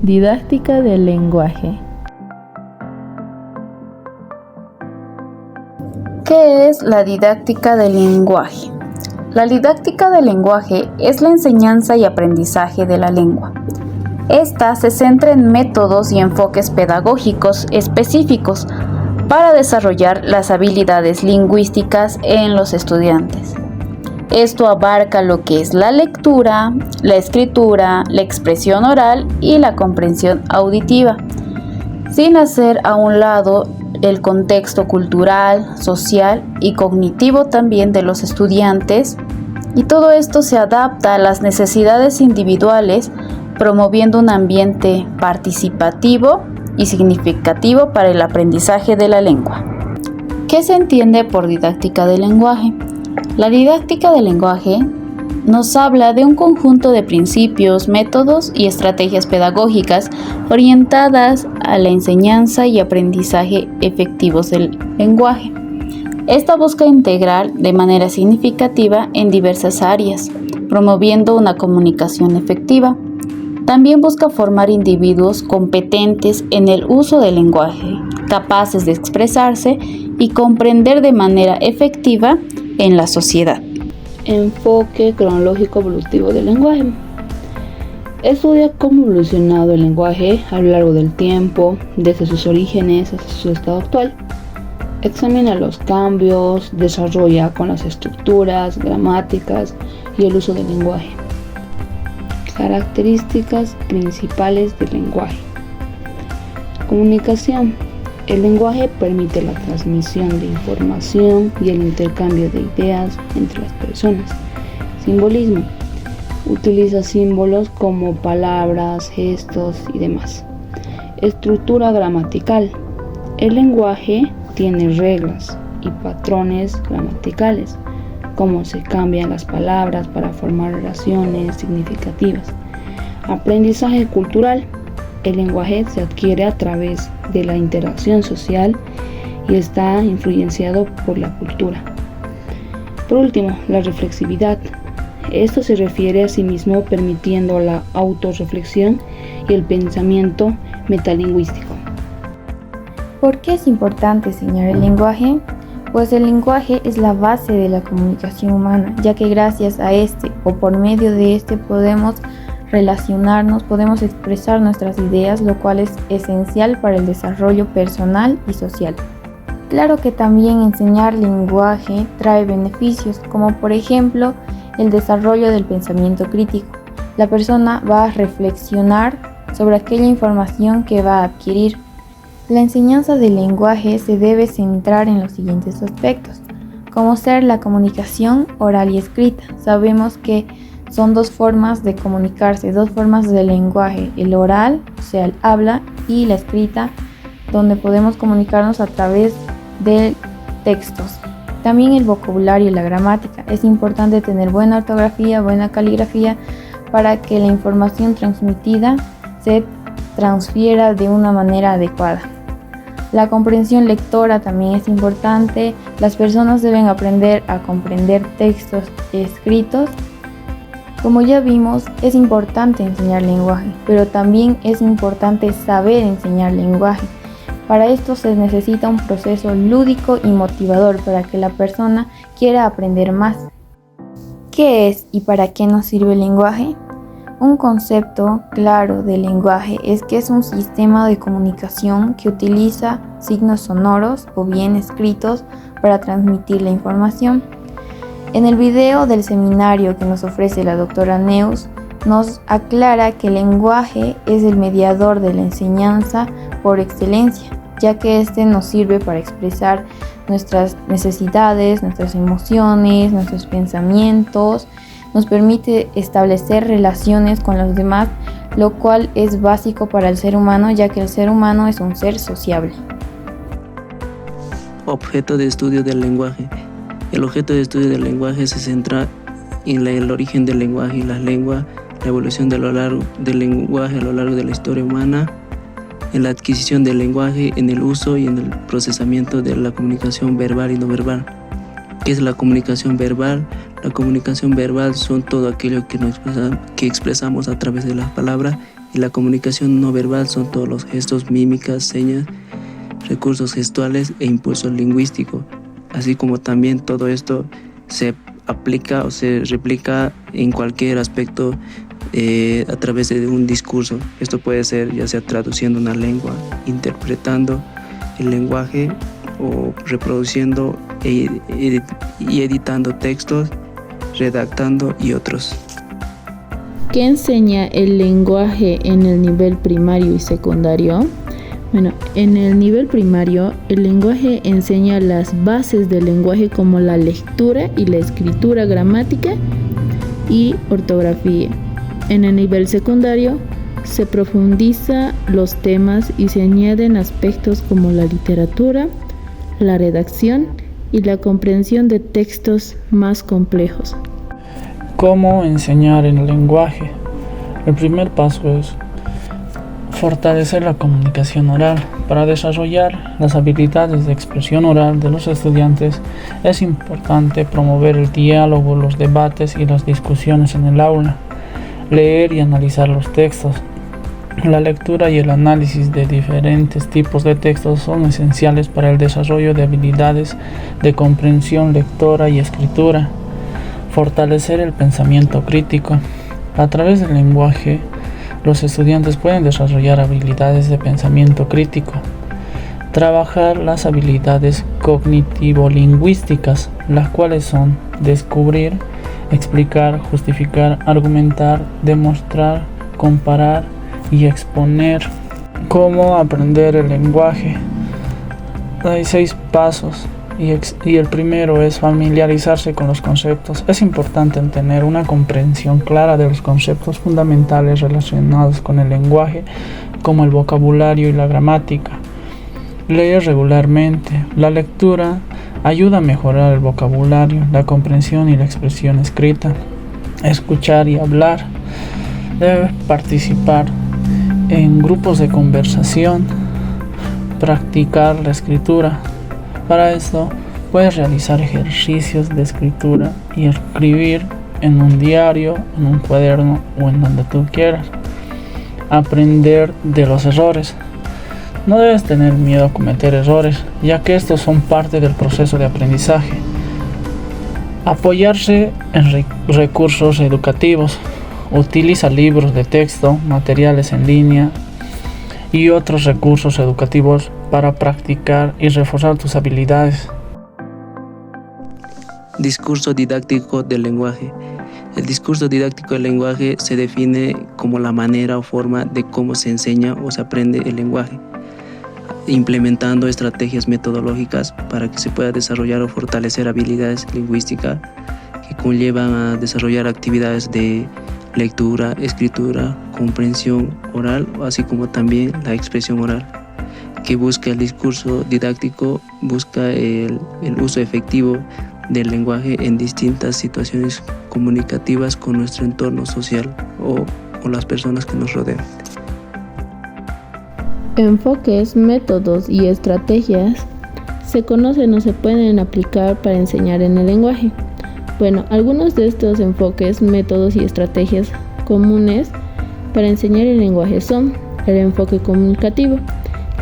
Didáctica del lenguaje. ¿Qué es la didáctica del lenguaje? La didáctica del lenguaje es la enseñanza y aprendizaje de la lengua. Esta se centra en métodos y enfoques pedagógicos específicos para desarrollar las habilidades lingüísticas en los estudiantes. Esto abarca lo que es la lectura, la escritura, la expresión oral y la comprensión auditiva, sin hacer a un lado el contexto cultural, social y cognitivo también de los estudiantes, y todo esto se adapta a las necesidades individuales, promoviendo un ambiente participativo y significativo para el aprendizaje de la lengua. ¿Qué se entiende por didáctica del lenguaje? La didáctica del lenguaje nos habla de un conjunto de principios, métodos y estrategias pedagógicas orientadas a la enseñanza y aprendizaje efectivos del lenguaje. Esta busca integrar de manera significativa en diversas áreas, promoviendo una comunicación efectiva. También busca formar individuos competentes en el uso del lenguaje, capaces de expresarse y comprender de manera efectiva en la sociedad. Enfoque cronológico evolutivo del lenguaje. Estudia cómo ha evolucionado el lenguaje a lo largo del tiempo, desde sus orígenes hasta su estado actual. Examina los cambios, desarrolla con las estructuras, gramáticas y el uso del lenguaje. Características principales del lenguaje. Comunicación. El lenguaje permite la transmisión de información y el intercambio de ideas entre las personas. Simbolismo. Utiliza símbolos como palabras, gestos y demás. Estructura gramatical. El lenguaje tiene reglas y patrones gramaticales, como se cambian las palabras para formar oraciones significativas. Aprendizaje cultural. El lenguaje se adquiere a través de la interacción social y está influenciado por la cultura. Por último, la reflexividad. Esto se refiere a sí mismo permitiendo la autorreflexión y el pensamiento metalingüístico. ¿Por qué es importante enseñar el lenguaje? Pues el lenguaje es la base de la comunicación humana, ya que gracias a este o por medio de este podemos relacionarnos, podemos expresar nuestras ideas, lo cual es esencial para el desarrollo personal y social. Claro que también enseñar lenguaje trae beneficios, como por ejemplo el desarrollo del pensamiento crítico. La persona va a reflexionar sobre aquella información que va a adquirir. La enseñanza del lenguaje se debe centrar en los siguientes aspectos, como ser la comunicación oral y escrita. Sabemos que son dos formas de comunicarse, dos formas del lenguaje, el oral, o sea, el habla, y la escrita, donde podemos comunicarnos a través de textos. También el vocabulario y la gramática. Es importante tener buena ortografía, buena caligrafía, para que la información transmitida se transfiera de una manera adecuada. La comprensión lectora también es importante. Las personas deben aprender a comprender textos escritos. Como ya vimos, es importante enseñar lenguaje, pero también es importante saber enseñar lenguaje. Para esto se necesita un proceso lúdico y motivador para que la persona quiera aprender más. ¿Qué es y para qué nos sirve el lenguaje? Un concepto claro del lenguaje es que es un sistema de comunicación que utiliza signos sonoros o bien escritos para transmitir la información. En el video del seminario que nos ofrece la doctora Neus, nos aclara que el lenguaje es el mediador de la enseñanza por excelencia, ya que este nos sirve para expresar nuestras necesidades, nuestras emociones, nuestros pensamientos, nos permite establecer relaciones con los demás, lo cual es básico para el ser humano, ya que el ser humano es un ser sociable. Objeto de estudio del lenguaje. El objeto de estudio del lenguaje se centra en el origen del lenguaje y las lenguas, la evolución del lenguaje a lo largo de la historia humana, en la adquisición del lenguaje, en el uso y en el procesamiento de la comunicación verbal y no verbal. ¿Qué es la comunicación verbal? La comunicación verbal son todo aquello que expresamos a través de las palabras Y la comunicación no verbal son todos los gestos, mímicas, señas, recursos gestuales e impulsos lingüísticos, así como también todo esto se aplica o se replica en cualquier aspecto a través de un discurso. Esto puede ser ya sea traduciendo una lengua, interpretando el lenguaje o reproduciendo y editando textos, redactando y otros. ¿Qué enseña el lenguaje en el nivel primario y secundario? Bueno, en el nivel primario, el lenguaje enseña las bases del lenguaje como la lectura y la escritura, gramática y ortografía. En el nivel secundario, se profundiza los temas y se añaden aspectos como la literatura, la redacción y la comprensión de textos más complejos. ¿Cómo enseñar en el lenguaje? El primer paso es fortalecer la comunicación oral. Para desarrollar las habilidades de expresión oral de los estudiantes, es importante promover el diálogo, los debates y las discusiones en el aula, leer y analizar los textos. La lectura y el análisis de diferentes tipos de textos son esenciales para el desarrollo de habilidades de comprensión lectora y escritura. Fortalecer el pensamiento crítico. A través del lenguaje, los estudiantes pueden desarrollar habilidades de pensamiento crítico. Trabajar las habilidades cognitivo-lingüísticas, las cuales son descubrir, explicar, justificar, argumentar, demostrar, comparar y exponer. ¿Cómo aprender el lenguaje? Hay 6 pasos. Y el primero es familiarizarse con los conceptos. Es importante tener una comprensión clara de los conceptos fundamentales relacionados con el lenguaje, como el vocabulario y la gramática. Leer regularmente. La lectura ayuda a mejorar el vocabulario, la comprensión y la expresión escrita. Escuchar y hablar. Debe participar en grupos de conversación. Practicar la escritura. Para esto, puedes realizar ejercicios de escritura y escribir en un diario, en un cuaderno o en donde tú quieras. Aprender de los errores. No debes tener miedo a cometer errores, ya que estos son parte del proceso de aprendizaje. Apoyarse en recursos educativos. Utiliza libros de texto, materiales en línea y otros recursos educativos para practicar y reforzar tus habilidades. Discurso didáctico del lenguaje. El discurso didáctico del lenguaje se define como la manera o forma de cómo se enseña o se aprende el lenguaje, implementando estrategias metodológicas para que se pueda desarrollar o fortalecer habilidades lingüísticas que conllevan a desarrollar actividades de lectura, escritura, comprensión oral, así como también la expresión oral. Que busca el discurso didáctico, busca el uso efectivo del lenguaje en distintas situaciones comunicativas con nuestro entorno social o con las personas que nos rodean. Enfoques, métodos y estrategias se conocen o se pueden aplicar para enseñar en el lenguaje. Bueno, algunos de estos enfoques, métodos y estrategias comunes para enseñar el lenguaje son el enfoque comunicativo,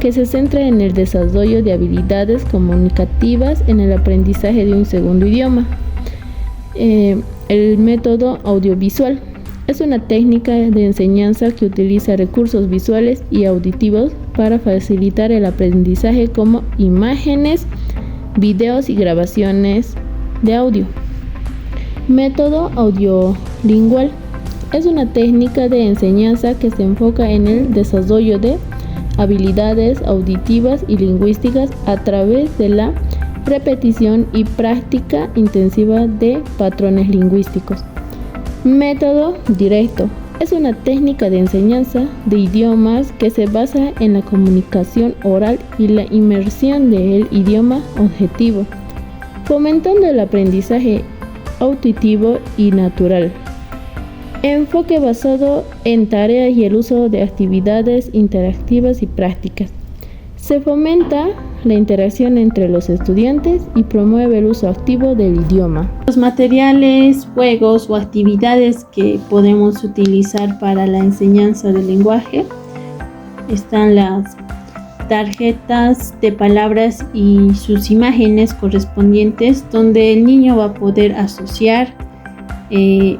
que se centra en el desarrollo de habilidades comunicativas en el aprendizaje de un segundo idioma. El método audiovisual es una técnica de enseñanza que utiliza recursos visuales y auditivos para facilitar el aprendizaje, como imágenes, videos y grabaciones de audio. Método audiolingual es una técnica de enseñanza que se enfoca en el desarrollo de habilidades auditivas y lingüísticas a través de la repetición y práctica intensiva de patrones lingüísticos. Método directo es una técnica de enseñanza de idiomas que se basa en la comunicación oral y la inmersión del idioma objetivo, fomentando el aprendizaje auditivo y natural. Enfoque basado en tareas y el uso de actividades interactivas y prácticas. Se fomenta la interacción entre los estudiantes y promueve el uso activo del idioma. Los materiales, juegos o actividades que podemos utilizar para la enseñanza del lenguaje están las tarjetas de palabras y sus imágenes correspondientes, donde el niño va a poder asociar y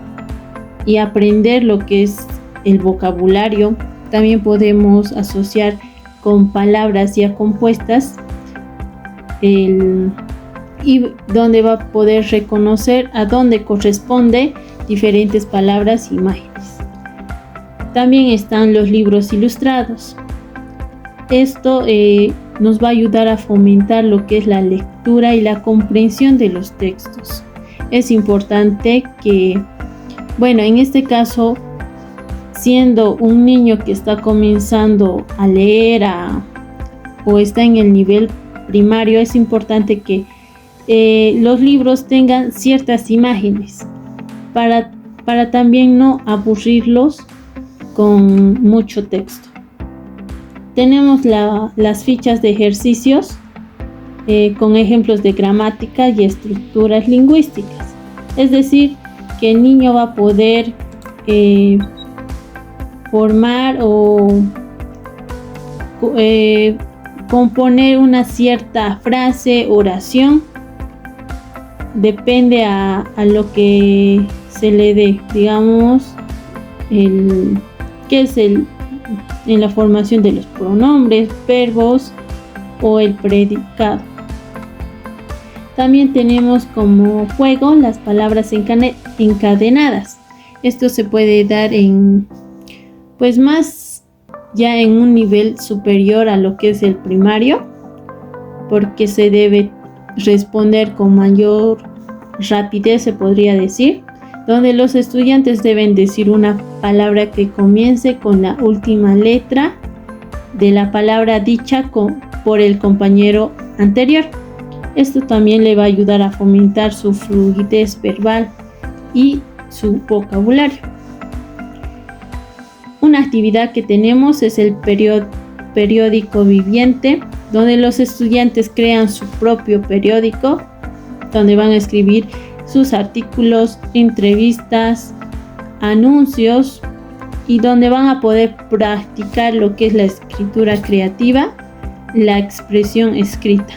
aprender lo que es el vocabulario. También podemos asociar con palabras ya compuestas y donde va a poder reconocer a dónde corresponde diferentes palabras e imágenes. También están los libros ilustrados. Esto nos va a ayudar a fomentar lo que es la lectura y la comprensión de los textos. Es importante que, en este caso, siendo un niño que está comenzando a leer o está en el nivel primario, es importante que los libros tengan ciertas imágenes para también no aburrirlos con mucho texto. Tenemos las fichas de ejercicios con ejemplos de gramática y estructuras lingüísticas. Es decir, que el niño va a poder formar o componer una cierta frase, oración, depende a lo que se le dé, digamos, que es en la formación de los pronombres, verbos o el predicado. También tenemos como juego las palabras encadenadas. Esto se puede dar más ya en un nivel superior a lo que es el primario, porque se debe responder con mayor rapidez, se podría decir, donde los estudiantes deben decir una palabra que comience con la última letra de la palabra dicha por el compañero anterior. Esto también le va a ayudar a fomentar su fluidez verbal y su vocabulario. Una actividad que tenemos es el periódico viviente, donde los estudiantes crean su propio periódico, donde van a escribir sus artículos, entrevistas, anuncios y donde van a poder practicar lo que es la escritura creativa, la expresión escrita.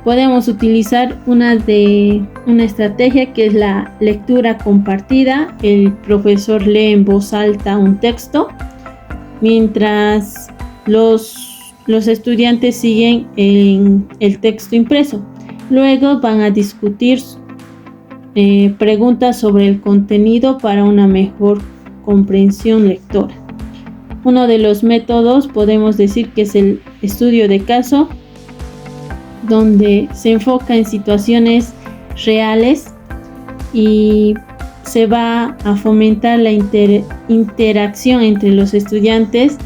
Podemos utilizar una estrategia que es la lectura compartida. El profesor lee en voz alta un texto mientras los estudiantes siguen en el texto impreso. Luego van a discutir preguntas sobre el contenido para una mejor comprensión lectora. Uno de los métodos podemos decir que es el estudio de caso, donde se enfoca en situaciones reales y se va a fomentar la interacción entre los estudiantes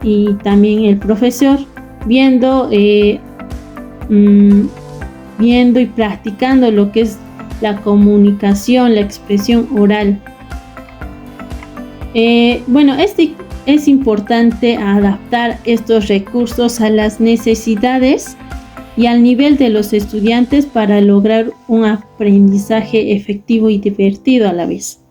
y también el profesor, viendo y practicando lo que es la comunicación, la expresión oral. Es importante adaptar estos recursos a las necesidades y al nivel de los estudiantes para lograr un aprendizaje efectivo y divertido a la vez.